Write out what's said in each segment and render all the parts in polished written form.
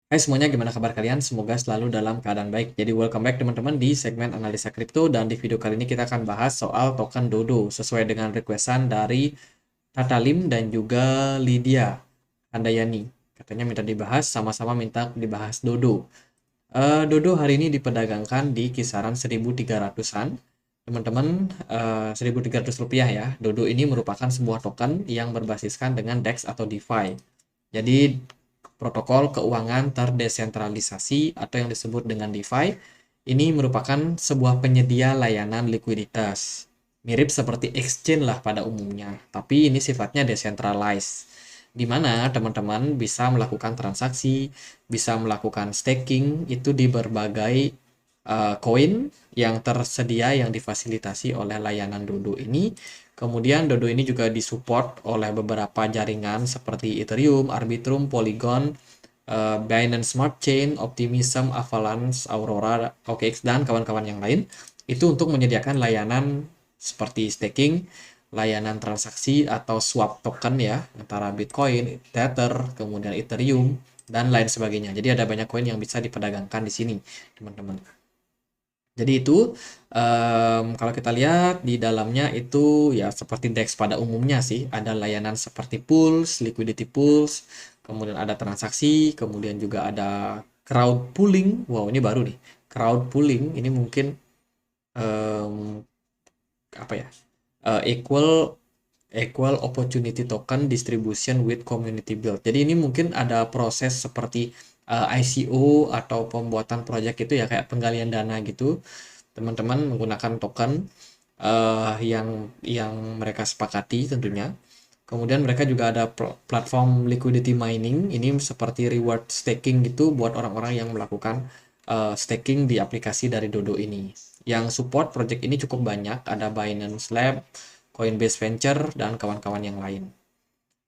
Hai semuanya, gimana kabar kalian? Semoga selalu dalam keadaan baik. Jadi welcome back teman-teman di segmen analisa kripto, dan di video kali ini kita akan bahas soal token Dodo sesuai dengan requestan dari Tata Lim dan juga Lydia Handayani. Katanya minta dibahas, sama-sama minta dibahas Dodo. Dodo hari ini diperdagangkan di kisaran 1.300-an. Teman-teman, 1.300 rupiah ya. Dodo ini merupakan sebuah token yang berbasiskan dengan DEX atau DeFi. Jadi protokol keuangan terdesentralisasi atau yang disebut dengan DeFi ini merupakan sebuah penyedia layanan likuiditas. Mirip seperti exchange lah pada umumnya, tapi ini sifatnya decentralized, di mana teman-teman bisa melakukan transaksi, bisa melakukan staking itu di berbagai koin yang tersedia yang difasilitasi oleh layanan Dodo ini. Kemudian Dodo ini juga disupport oleh beberapa jaringan seperti Ethereum, Arbitrum, Polygon, Binance Smart Chain, Optimism, Avalanche, Aurora, OKX, dan kawan-kawan yang lain. Itu untuk menyediakan layanan seperti staking, layanan transaksi atau swap token ya, antara Bitcoin, Tether, kemudian Ethereum, dan lain sebagainya. Jadi ada banyak koin yang bisa diperdagangkan di sini, teman-teman. Jadi itu kalau kita lihat di dalamnya itu ya seperti DEX pada umumnya sih, ada layanan seperti pools, liquidity pools, kemudian ada transaksi, kemudian juga ada crowd pooling. Wow, ini baru nih. Crowd pooling ini mungkin em, apa ya? Equal equal opportunity token distribution with community build. Jadi ini mungkin ada proses seperti ICO atau pembuatan project itu ya, kayak penggalian dana gitu. Teman-teman menggunakan token yang mereka sepakati tentunya. Kemudian mereka juga ada platform liquidity mining. Ini seperti reward staking gitu buat orang-orang yang melakukan staking di aplikasi dari Dodo ini. Yang support project ini cukup banyak. Ada Binance Lab, Coinbase Venture, dan kawan-kawan yang lain.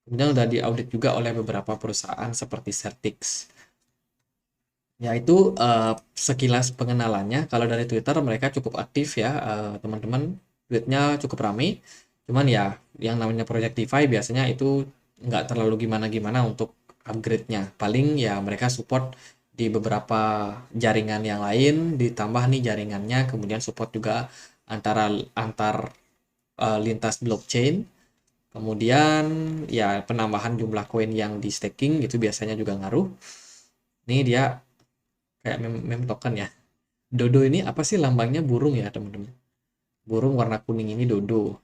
Kemudian sudah diaudit juga oleh beberapa perusahaan seperti Certix. Ya itu sekilas pengenalannya. Kalau dari Twitter mereka cukup aktif ya, teman-teman. Tweetnya cukup ramai. Cuman ya yang namanya Project DeFi biasanya itu nggak terlalu gimana-gimana untuk upgrade-nya. Paling ya mereka support di beberapa jaringan yang lain, ditambah nih jaringannya, kemudian support juga antara antar lintas blockchain. Kemudian ya penambahan jumlah koin yang di staking itu biasanya juga ngaruh. Ini dia kayak meme token ya. Dodo ini apa sih lambangnya? Burung ya, teman-teman. Burung warna kuning ini Dodo.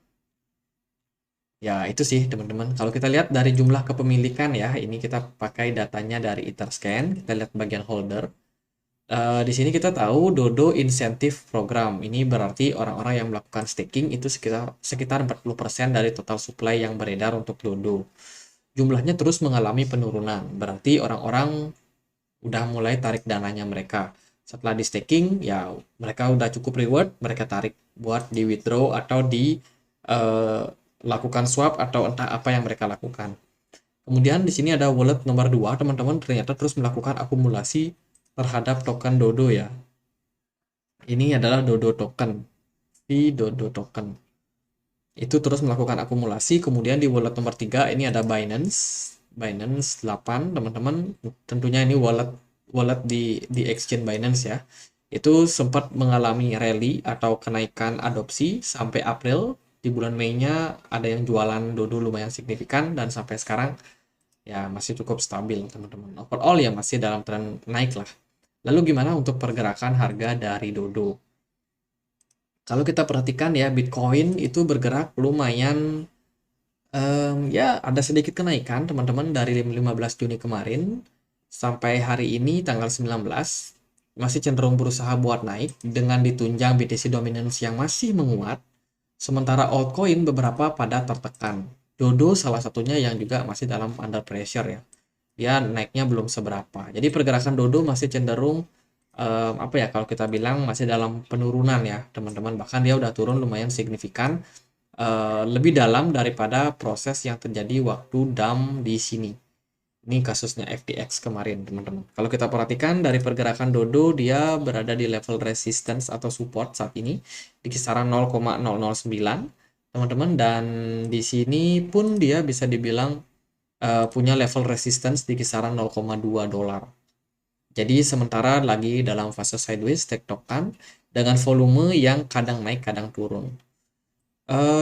Ya, itu sih, teman-teman. Kalau kita lihat dari jumlah kepemilikan ya, ini kita pakai datanya dari Etherscan. Kita lihat bagian holder. Di sini kita tahu Dodo Incentive Program. Ini berarti orang-orang yang melakukan staking itu sekitar 40% dari total supply yang beredar untuk Dodo. Jumlahnya terus mengalami penurunan. Berarti orang-orang udah mulai tarik dananya mereka. Setelah di staking, ya mereka udah cukup reward, mereka tarik buat di withdraw atau di eh, lakukan swap atau entah apa yang mereka lakukan. Kemudian di sini ada wallet nomor 2, teman-teman ternyata terus melakukan akumulasi terhadap token Dodo ya. Ini adalah Dodo token, Dodo token. Itu terus melakukan akumulasi. Kemudian di wallet nomor 3 ini ada Binance, Binance 8, teman-teman. Tentunya ini wallet wallet di exchange Binance ya. Itu sempat mengalami rally atau kenaikan adopsi sampai April. Di bulan Mei-nya ada yang jualan Dodo lumayan signifikan, dan sampai sekarang ya masih cukup stabil, teman-teman. Overall ya masih dalam tren naik lah. Lalu gimana untuk pergerakan harga dari Dodo? Kalau kita perhatikan ya, Bitcoin itu bergerak lumayan, ya ada sedikit kenaikan, teman-teman, dari 15 Juni kemarin sampai hari ini tanggal 19 masih cenderung berusaha buat naik dengan ditunjang BTC dominance yang masih menguat, sementara altcoin beberapa pada tertekan. Dodo salah satunya yang juga masih dalam under pressure ya. Dia naiknya belum seberapa. Jadi pergerakan Dodo masih cenderung apa ya, kalau kita bilang masih dalam penurunan ya, teman-teman. Bahkan dia udah turun lumayan signifikan, lebih dalam daripada proses yang terjadi waktu dump di sini. Ini kasusnya FTX kemarin, teman-teman. Kalau kita perhatikan dari pergerakan Dodo, dia berada di level resistance atau support saat ini di kisaran 0,009, teman-teman. Dan di sini pun dia bisa dibilang punya level resistance di kisaran 0,2 dolar. Jadi sementara lagi dalam fase sideways tektokan dengan volume yang kadang naik kadang turun.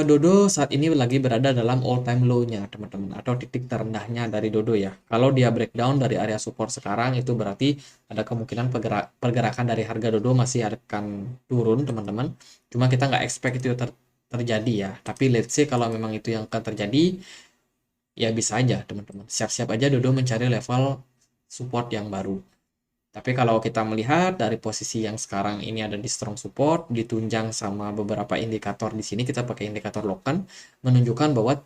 Dodo saat ini lagi berada dalam all time low-nya teman-teman, atau titik terendahnya dari Dodo ya. Kalau dia breakdown dari area support sekarang, itu berarti ada kemungkinan pergerakan dari harga Dodo masih akan turun teman-teman. Cuma kita nggak expect itu terjadi ya. Tapi let's say kalau memang itu yang akan terjadi, ya bisa aja teman-teman. Siap-siap aja Dodo mencari level support yang baru. Tapi kalau kita melihat dari posisi yang sekarang ini ada di strong support, ditunjang sama beberapa indikator di sini, kita pakai indikator Loken, menunjukkan bahwa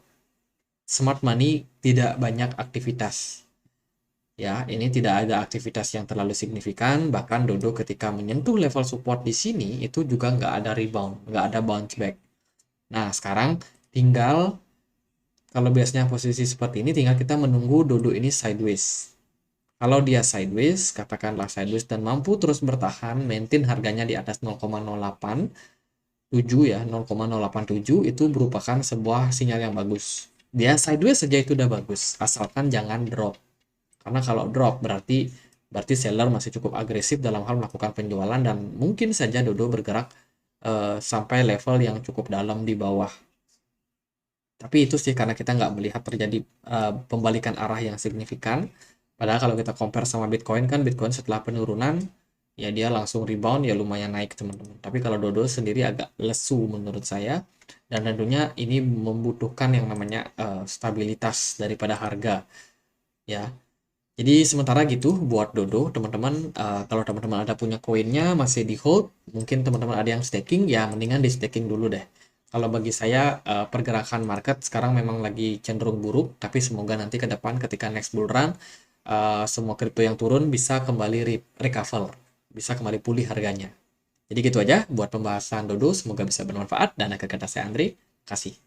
smart money tidak banyak aktivitas. Ya, ini tidak ada aktivitas yang terlalu signifikan, bahkan Dodo ketika menyentuh level support di sini, itu juga nggak ada rebound, nggak ada bounce back. Nah, sekarang tinggal, kalau biasanya posisi seperti ini, tinggal kita menunggu Dodo ini sideways. Kalau dia sideways, katakanlah sideways dan mampu terus bertahan, maintain harganya di atas 0,087 ya, 0,087 itu merupakan sebuah sinyal yang bagus. Dia sideways saja itu udah bagus, asalkan jangan drop. Karena kalau drop berarti seller masih cukup agresif dalam hal melakukan penjualan dan mungkin saja Dodo bergerak sampai level yang cukup dalam di bawah. Tapi itu sih karena kita nggak melihat terjadi pembalikan arah yang signifikan. Padahal kalau kita compare sama Bitcoin kan Bitcoin setelah penurunan ya dia langsung rebound ya lumayan naik teman-teman. Tapi kalau Dodo sendiri agak lesu menurut saya dan tentunya ini membutuhkan yang namanya stabilitas daripada harga ya. Jadi sementara gitu buat Dodo teman-teman, kalau teman-teman ada punya koinnya masih di hold, mungkin teman-teman ada yang staking ya mendingan di staking dulu deh. Kalau bagi saya pergerakan market sekarang memang lagi cenderung buruk, tapi semoga nanti ke depan ketika next bull run semua kripto yang turun bisa kembali recover, bisa kembali pulih harganya. Jadi gitu aja buat pembahasan Dodo, semoga bisa bermanfaat dan akhir kata saya Andre, kasih.